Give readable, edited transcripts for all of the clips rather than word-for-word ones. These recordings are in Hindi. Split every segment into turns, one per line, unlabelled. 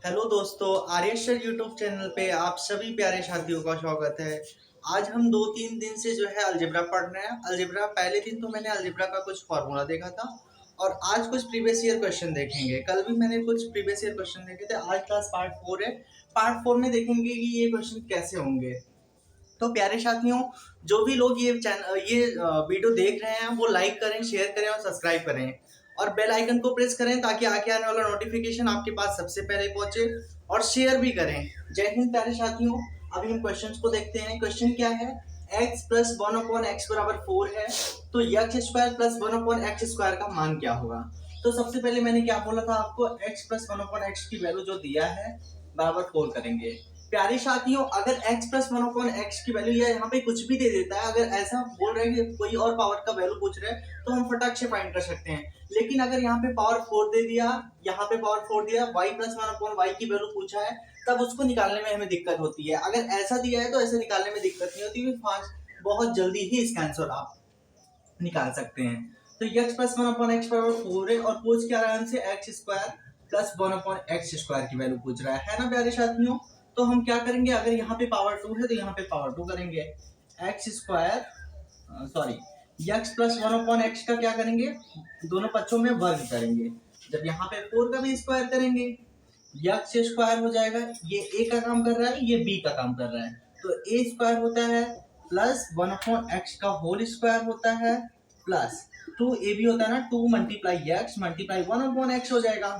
हेलो दोस्तों, आर्यशर यूट्यूब चैनल पे आप सभी प्यारे साथियों का स्वागत है। आज हम 2-3 दिन से जो है अलजेब्रा पढ़ रहे हैं। अलजेब्रा पहले दिन तो मैंने अलजेब्रा का कुछ फार्मूला देखा था और आज कुछ प्रीवियस ईयर क्वेश्चन देखेंगे। कल भी मैंने कुछ प्रीवियस ईयर क्वेश्चन देखे थे। आज क्लास पार्ट 4 है। पार्ट 4 में देखेंगे कि ये क्वेश्चन कैसे होंगे। तो प्यारे साथियों, जो भी लोग ये वीडियो देख रहे हैं वो लाइक करें, शेयर करें और सब्सक्राइब करें और बेल आइकन को प्रेस करें ताकि आगे आने वाला नोटिफिकेशन आपके पास सबसे पहले पहुंचे और शेयर भी करें। जय हिंद प्यारे साथियों। अभी हम क्वेश्चंस को देखते हैं। क्वेश्चन क्या है? x plus one upon x बराबर 4 है, तो x square plus one upon x square का मान क्या होगा? तो सबसे पहले मैंने क्या बोला था आपको, x plus one upon x की वैल्यू जो दिया है बराबर 4 करेंगे। प्यारे साथियों, अगर x plus one upon x की वैल्यू या यहाँ पे कुछ भी दे देता है, अगर ऐसा बोल रहे हैं कि कोई और पावर का वैल्यू पूछ रहे हैं तो हम फटाक से फाइंड कर सकते हैं। लेकिन अगर यहाँ पे पावर 4 दे दिया, यहाँ पे पावर 4 दिया, y plus one upon Y की वैल्यू पूछा है, तब उसको निकालने में हमें दिक्कत होती है। अगर ऐसा दिया है तो ऐसे निकालने में दिक्कत नहीं होती, फास्ट बहुत जल्दी ही इसका आंसर आप निकाल सकते हैं। तो x plus one upon x बराबर 4 है और पूछ क्या रहा है हमसे x square plus one upon x square की वैल्यू पूछ रहा है ना प्यारे साथियों। तो हम क्या करेंगे, अगर यहाँ पे पावर 2 है तो यहाँ पे पावर 2 करेंगे। X square sorry x plus one upon x का क्या करेंगे, दोनों पक्षों में वर्ग करेंगे। जब यहाँ पे 4 का भी स्क्वायर करेंगे एक्स स्क्वायर हो जाएगा। ये ए का काम कर रहा है, ये बी का काम कर रहा है। तो ए स्क्वायर होता है प्लस वन अपॉन एक्स का होल स्क्वायर होता है प्लस 2 ए बी होता है ना, 2 multiply x multiply one upon x हो जाएगा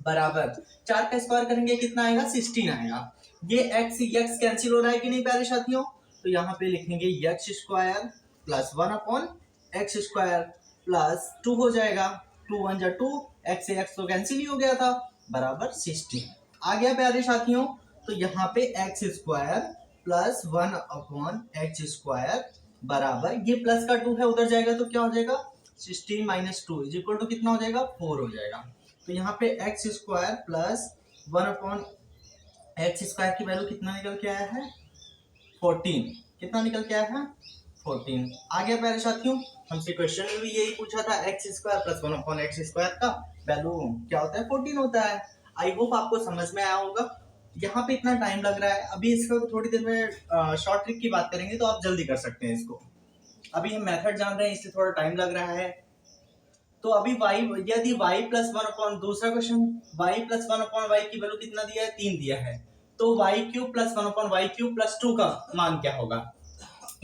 बराबर 4 का स्क्वायर करेंगे कितना आएगा, 16 आएगा। ये एक्स एक्स कैंसिल हो रहा है कि नहीं प्यारे साथियों? तो यहाँ पे लिखेंगे x square plus one upon x square plus 2 हो जाएगा, 2 1 जा 2, एक्स से एक्स तो कैंसिल ही हो गया था, बराबर 16 आ गया प्यारे साथियों। तो यहाँ पे x square plus one upon x square बराबर, ये प्लस का 2 है उधर जाएगा तो क्या हो जाएगा, 16 माइनस 2 इज इक्वल टू कितना हो जाएगा, 4 हो जाएगा। तो यहाँ पे x square plus one upon x square की वैल्यू कितना निकल के आया है, 14। कितना निकल के आया है, 14 आ गया प्यारे साथियों। हमसे क्वेश्चन में भी यही पूछा था, x square plus one upon x square का वैल्यू क्या होता है, 14 होता है। आई होप आपको समझ में आया होगा। यहाँ पे इतना टाइम लग रहा है, अभी इसको थोड़ी देर में शॉर्ट ट्रिक की बात करेंगे तो आप जल्दी कर सकते हैं इसको। अभी हम मेथड जान रहे हैं इसलिए थोड़ा टाइम लग रहा है। तो अभी y, यदि y प्लस वन अपॉन, दूसरा question, y plus one upon Y की वैल्यू कितना दिया है, 3 दिया है। तो y cube plus one upon y cube plus 2 का मान क्या होगा?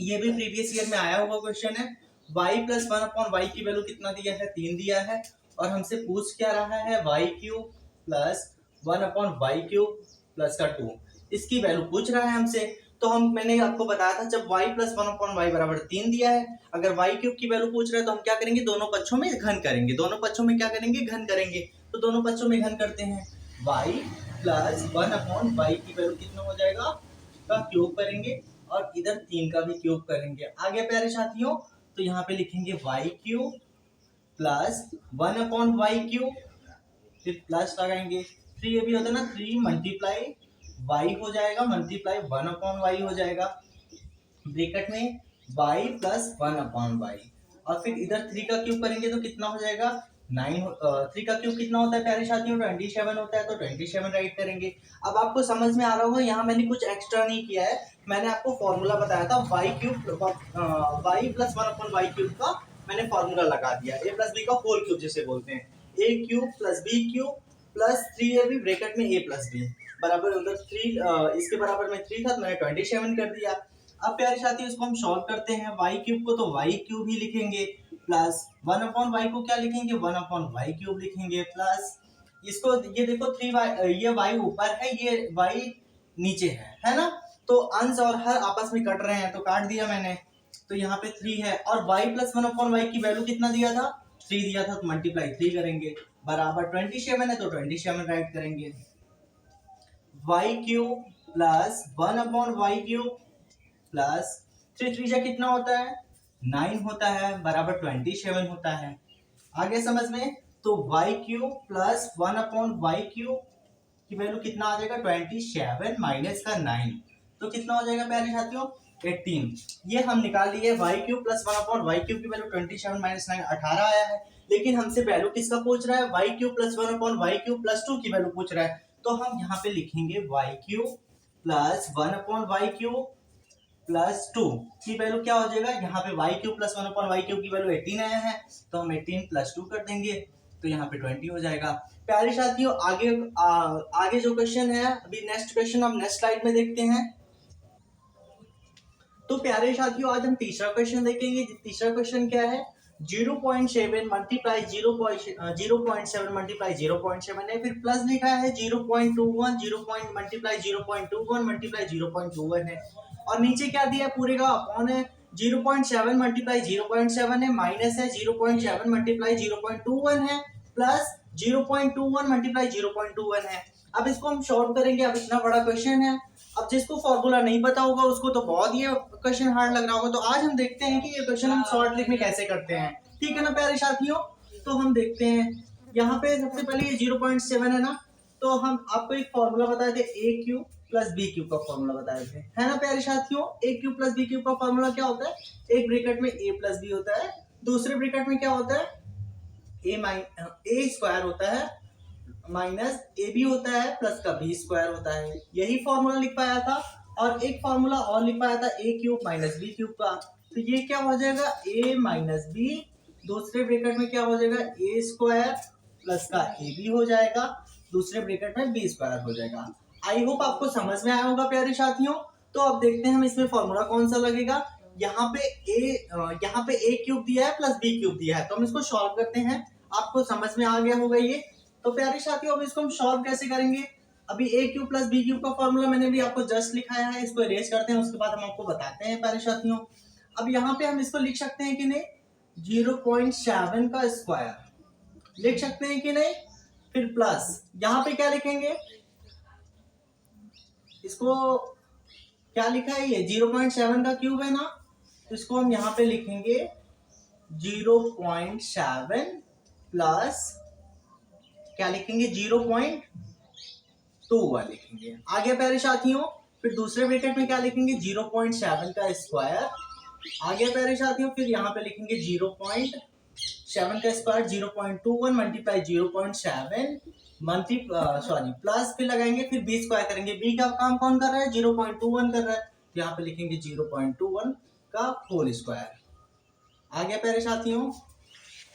ये भी प्रीवियस ईयर में आया हुआ क्वेश्चन है। y plus one upon Y की वैल्यू कितना दिया है, 3 दिया है और हमसे पूछ क्या रहा है, y cube plus one upon y cube plus का 2, इसकी वैल्यू पूछ रहा है हमसे। तो मैंने आपको बताया था, जब y plus one upon y बराबर 3 दिया है, अगर y क्यूब की वैल्यू पूछ रहा है तो हम क्या करेंगे, दोनों पक्षों में घन करेंगे। दोनों पक्षों में क्या करेंगे, घन करेंगे। तो दोनों पक्षों में घन करते हैं, y plus one upon Y की वैल्यू कितना हो जाएगा, का क्यूब करेंगे और इधर 3 का भी क्यूब करेंगे। आगे प्यारे साथियों, तो यहाँ पे लिखेंगे y cube plus one upon y cube, फिर प्लस लगाएंगे, 3 ये भी होता है ना, 3 मल्टीप्लाई y हो जाएगा मल्टीप्लाई वन अपॉन वाई हो जाएगा, ब्रैकेट में y plus one upon y, और फिर इधर 3 का क्यूब करेंगे तो कितना हो जाएगा, 9। 3 का क्यूब कितना होता है प्यारे साथियों, 27 होता है, तो 27 राइट करेंगे। अब आपको समझ में आ रहा होगा, यहाँ मैंने कुछ एक्स्ट्रा नहीं किया है। मैंने आपको फॉर्मूला बताया था y cube y plus one upon y cube का, मैंने फॉर्मूला लगा दिया, a प्लस बी का होल क्यूब जिसे बोलते हैं, a cube plus b cube plus 3ab bracket में a प्लस बी बराबर, उधर 3 इसके बराबर में 3 था तो मैंने 27 कर दिया। अब प्यारे साथी इसको हम सॉल्व करते हैं, y क्यूब को तो y क्यूब ही लिखेंगे प्लस वन अपॉन वाई को क्या लिखेंगे, वन अपॉन वाई क्यूब लिखेंगे प्लस इसको, ये देखो 3y, ये y ऊपर है, ये y नीचे है ना। तो अंश और हर आपस में कट रहे हैं तो काट दिया मैंने, तो यहाँ पे 3 है और y plus one upon Y की वैल्यू कितना दिया था, 3 दिया था, तो मल्टीप्लाई 3 करेंगे बराबर 27 है, तो 27 राइट करेंगे। Y cube plus one upon y cube plus 3 3 जा कितना होता है, 9 होता है बराबर 27 होता है। आगे समझ में, तो y cube plus one upon y cube की वैल्यू कितना आ जाएगा, 27 माइनस का 9, तो कितना हो जाएगा प्यारे साथियों, 18। ये हम निकाल लिए, y cube plus one upon y cube की वैल्यू 27 माइनस 9 18 आया है। लेकिन हमसे वैल्यू किसका पूछ रहा है, y cube plus one upon y cube plus 2 की वैल्यू पूछ रहा है। तो हम यहाँ पे लिखेंगे Y cube plus 1/y³ plus 2 की वैल्यू क्या हो जाएगा, यहाँ पे y³ प्लस 1/y³ की वैल्यू 18 आया है, तो हम 18 प्लस 2 कर देंगे, तो यहाँ पे 20 हो जाएगा। प्यारे साथियों आगे जो क्वेश्चन है, अभी नेक्स्ट क्वेश्चन हम नेक्स्ट स्लाइड में देखते हैं। तो प्यारे साथियों आज हम तीसरा क्वेश्चन देखेंगे। तीसरा क्वेश्चन क्या है, 0.7 मल्टीप्लाई 0.7 मल्टीप्लाई 0.7 है, फिर प्लस लिखा है 0.21 मल्टीप्लाई 0.21 मल्टीप्लाई 0.21 है, और नीचे क्या दिया है पूरे का अपॉन है 0.7 मल्टीप्लाई 0.7 है, माइनस है 0.7 मल्टीप्लाई 0.21 है, प्लस 0.21 मल्टीप्लाई 0.21 है। अब इसको हम सॉल्व करेंगे। अब इतना बड़ा क्वेश्चन है, अब जिसको फॉर्मूला नहीं पता होगा उसको तो बहुत ये क्वेश्चन हार्ड लग रहा होगा। तो आज हम देखते हैं कि ये क्वेश्चन हम शॉर्ट ट्रिक में कैसे करते हैं, ठीक है ना प्यारे साथियों। तो हम देखते हैं यहाँ पे सबसे पहले ये 0.7 है ना, तो हम आपको एक फॉर्मूला बताए थे a³ प्लस b³ का फॉर्मूला बताए थे, है ना प्यारे साथियों। a³ प्लस b³ का फॉर्मूला क्या होता है, एक ब्रैकेट में a प्लस b होता है, दूसरे ब्रैकेट में क्या होता है a स्क्वायर होता है माइनस ए बी होता है प्लस का बी स्क्वायर होता है। यही फॉर्मूला लिख पाया था, और एक फॉर्मूला और लिख पाया था a³ माइनस b³ का। तो ये क्या हो जाएगा a माइनस बी, दूसरे ब्रैकेट में क्या हो जाएगा a स्क्वायर प्लस का ए बी हो जाएगा, दूसरे ब्रैकेट में बी स्क्वायर हो जाएगा। आई होप आपको समझ में आया होगा प्यारे साथियों। तो अब देखते हैं हम इसमें फॉर्मूला कौन सा लगेगा। यहाँ पे a³ दिया है प्लस b³ दिया है, तो हम इसको सॉल्व करते हैं। आपको समझ में आ गया होगा ये। तो प्यारे साथियों अब इसको हम सॉल्व कैसे करेंगे। अभी a³ प्लस b³ का फॉर्मूला मैंने भी आपको जस्ट लिखाया है, इसको इरेज करते हैं, उसके बाद हम आपको बताते हैं प्यारे साथियों। अब यहाँ पे हम इसको लिख सकते हैं कि नहीं, 0.7 का स्क्वायर लिख सकते हैं कि नहीं, फिर प्लस यहाँ पे क्या लिखेंगे, इसको क्या लिखा है, ये 0.7 का क्यूब है ना, तो इसको हम यहाँ पे लिखेंगे 0.7 प्लस क्या लिखेंगे 0.21 लिखेंगे। आगे प्यारे साथियों फिर दूसरे ब्रैकेट में क्या लिखेंगे 0.7 का स्क्वायर, आगे प्यारे साथियों फिर यहाँ पे लिखेंगे 0.7 का स्क्वायर 0.21 मल्टीप्लाई 0.7 प्लस फिर लगाएंगे, फिर बी स्क्वायर करेंगे। बी का काम कौन कर रहा है 0.21 कर रहा है, तो यहाँ पे लिखेंगे 0.21 का होल स्क्वायर। आगे प्यारे साथियों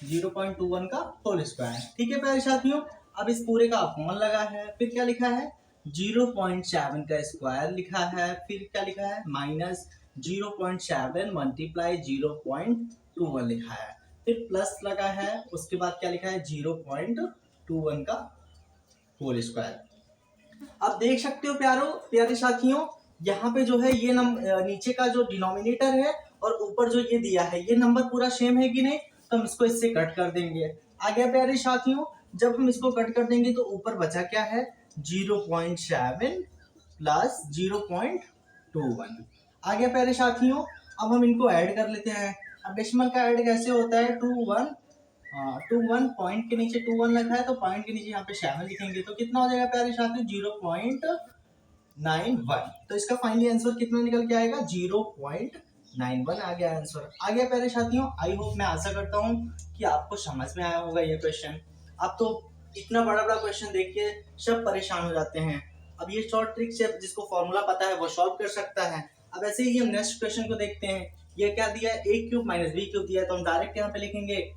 0.21 का होल स्क्वायर, ठीक है प्यारे साथियों। अब इस पूरे का अपॉन लगा है, फिर क्या लिखा है 0.7 का स्क्वायर लिखा है, फिर क्या लिखा है माइनस 0.7 मल्टीप्लाई 0.21 लिखा है, फिर प्लस लगा है, उसके बाद क्या लिखा है 0.21 का होल स्क्वायर। अब देख सकते हो प्यारे साथियों, यहाँ पे जो है ये नीचे का जो डिनोमिनेटर है और ऊपर जो ये दिया है ये नंबर पूरा सेम है कि नहीं, तो हम इसको इससे कट कर देंगे। आगे प्यारे साथियों जब हम इसको कट कर देंगे तो ऊपर बचा क्या है 0.7 प्लस 0.21। आगे प्यारे साथियों अब हम इनको ऐड कर लेते हैं। अब डेसिमल का ऐड कैसे होता है 2 1 पॉइंट के नीचे 2 1 लिखा है, तो पॉइंट के नीचे यहाँ पे 7 लिखेंगे, तो कितना हो जाएगा प्यारे साथियों 0.91। तो इसका फाइनली आंसर कितना निकल के आएगा 0.91 आ गया आंसर। आ गया प्यारे साथियों। आई होप मैं आशा करता हूँ कि आपको समझ में आया होगा ये क्वेश्चन। अब तो इतना बड़ा बड़ा क्वेश्चन देख के सब परेशान हो जाते हैं। अब ये शॉर्ट ट्रिक से जिसको फॉर्मूला पता है वो सॉल्व कर सकता है। अब ऐसे ही हम नेक्स्ट क्वेश्चन को देखते हैं। ये क्या दिया है a³ माइनस b³ दिया है, तो हम डायरेक्ट यहाँ पे लिखेंगे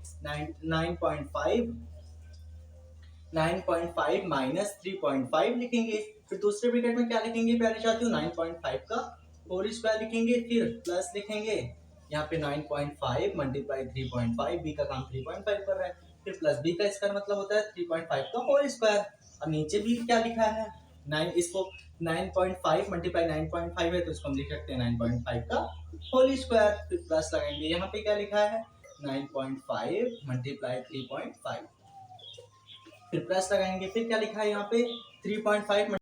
9.5 माइनस 3.5 लिखेंगे, फिर दूसरे ब्रैकेट में क्या लिखेंगे प्यारे साथियों 9.5 का होल स्क्वायर लिखेंगे, फिर प्लस लिखेंगे यहाँ पे 9.5 मल्टीप्लाई 3.5, बी का काम 3.5 कर रहा है, फिर प्लस बी का स्क्वायर मतलब होता है 3.5 का होल स्क्वायर। और नीचे भी क्या लिखा है 9, इसको 9.5 मल्टीप्लाई 9.5 है तो इसको हम लिख सकते हैं 9.5 का होल स्क्वायर, फिर प्लस लगाएंगे। यहाँ पे क्या लिखा है 9.5 मल्टीप्लाई 3.5, फिर प्लस लगाएंगे, फिर क्या लिखा है यहाँ पे 3.5